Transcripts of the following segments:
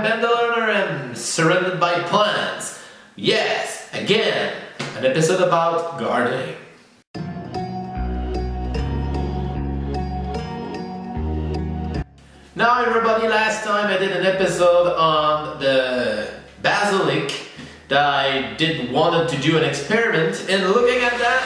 I'm Ben the Learner and surrounded by plants. Yes, again, an episode about gardening. Now everybody, last time I did an episode on the basilic that I wanted to do an experiment, and looking at that,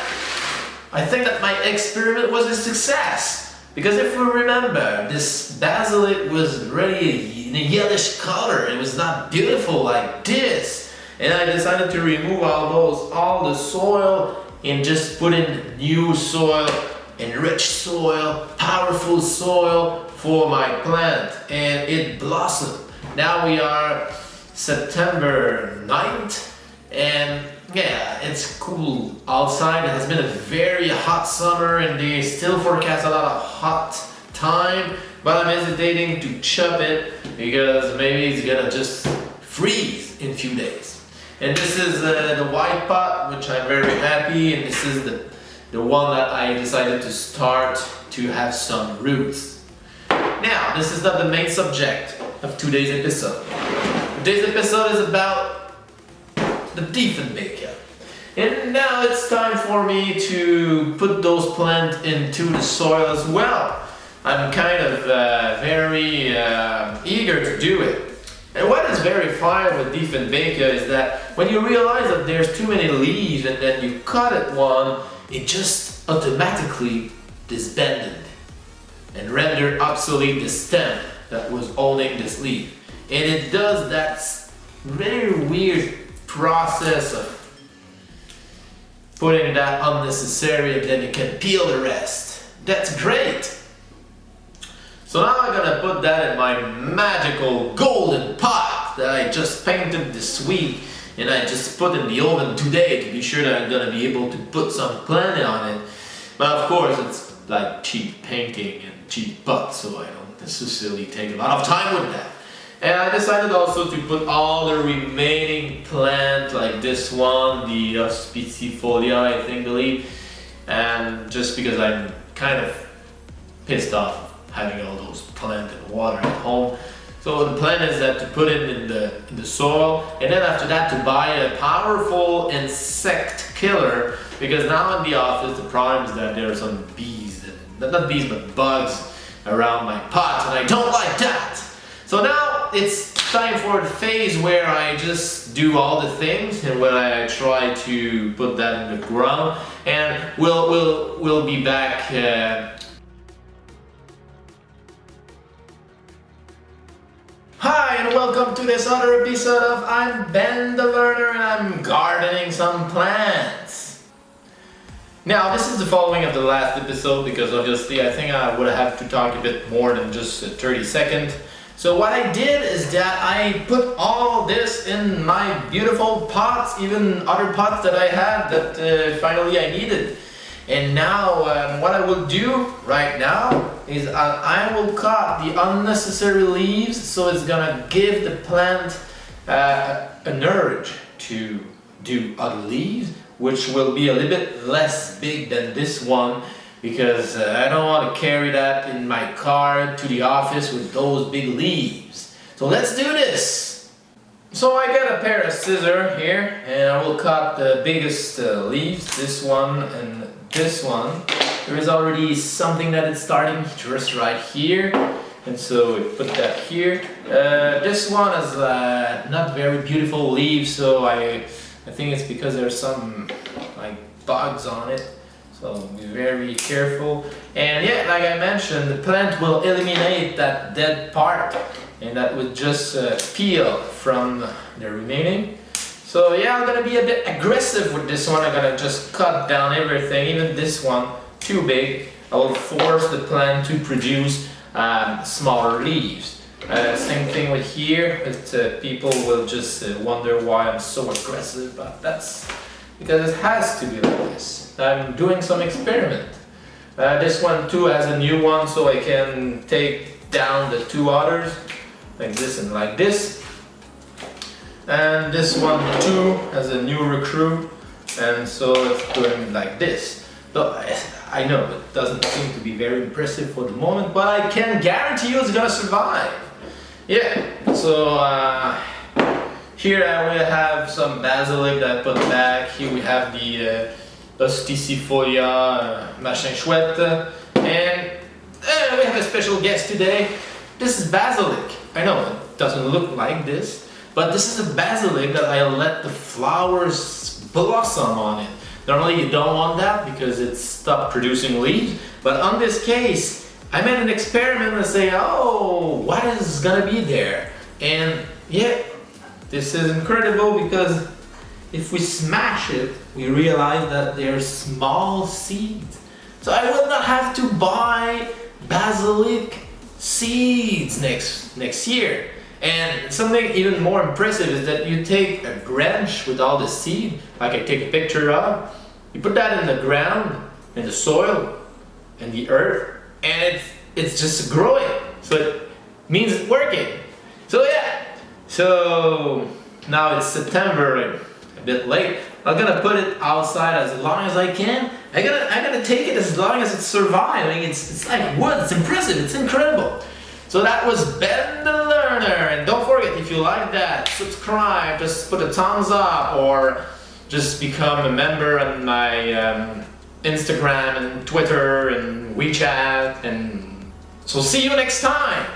I think that my experiment was a success. Because if we remember, this basilic was really in a yellowish color. It was not beautiful like this. And I decided to remove all the soil and just put in new soil, enriched soil, powerful soil for my plant. And it blossomed. Now we are September 9th, and yeah, it's cool outside. It has been a very hot summer and they still forecast a lot of hot time, but I'm hesitating to chop it because maybe it's gonna just freeze in a few days. And this is the white pot, which I'm very happy, and this is the one that I decided to start to have some roots. Now, this is not the main subject of today's episode. Today's episode is about the Diefenbachia. And now it's time for me to put those plants into the soil as well. I'm kind of very eager to do it. And what is very fine with Diefenbachia is that when you realize that there's too many leaves and then you cut at one, it just automatically disbanded and rendered obsolete the stem that was holding this leaf. And it does that very weird process of putting that unnecessary, and then you can peel the rest. That's great. So now I'm gonna put that in my magical golden pot that I just painted this week, and I just put in the oven today to be sure that I'm gonna be able to put some plant on it. But of course it's like cheap painting and cheap pot, so I don't necessarily take a lot of time with that. And I decided also to put all the remaining plant, like this one, the Hospicifolia, I believe, and just because I'm kind of pissed off having all those plant and water at home. So the plan is that to put it in the soil, and then after that to buy a powerful insect killer, because now in the office the problem is that there are some bees, not bees but bugs around my pots, and I don't like that. So now it's time for the phase where I just do all the things and where I try to put that in the ground, and we'll be back. Hi and welcome to this other episode of I'm Ben the Learner and I'm gardening some plants. Now this is the following of the last episode because obviously I think I would have to talk a bit more than just 30 seconds. So what I did is that I put all this in my beautiful pots, even other pots that I had that finally I needed. And now what I will do right now is I will cut the unnecessary leaves, so it's gonna give the plant an urge to do other leaves, which will be a little bit less big than this one, because I don't want to carry that in my car to the office with those big leaves. So let's do this! So I got a pair of scissors here, and I will cut the biggest leaves, this one and this one. There is already something that is starting just right here, and so we put that here. This one has not very beautiful leaves, so I think it's because there's some like bugs on it. So be very careful. And yeah, like I mentioned, the plant will eliminate that dead part, and that would just peel from the remaining. So yeah, I'm gonna be a bit aggressive with this one. I'm gonna just cut down everything, even this one, too big. I will force the plant to produce smaller leaves. Same thing with here, but people will just wonder why I'm so aggressive, but that's because it has to be like this. I'm doing some experiment. This one too has a new one, so I can take down the two others, like this and like this. And this one too has a new recruit, and so it's doing like this. So I know it doesn't seem to be very impressive for the moment, but I can guarantee you it's gonna survive. Yeah, so Also, here I will have some basilic that I put back. Here we have the Osticifolia machin chouette. And we have a special guest today. This is basilic. I know it doesn't look like this, but this is a basilic that I let the flowers blossom on it. Normally you don't want that because it's stopped producing leaves, but on this case, I made an experiment and say, oh, what is gonna be there? And yeah, this is incredible because if we smash it, we realize that there's small seeds. So I will not have to buy basilic seeds next year. And something even more impressive is that you take a branch with all the seed, like I take a picture of, you put that in the ground, in the soil, in the earth, and it's just growing. So it means it's working. So yeah, so now it's September, a bit late. I'm gonna put it outside as long as I can. I'm gonna take it as long as it's surviving. It's like wood. It's impressive. It's incredible. So that was Ben the Learner, and don't forget, if you like that, subscribe. Just put a thumbs up, or just become a member on my Instagram and Twitter and WeChat. And so see you next time.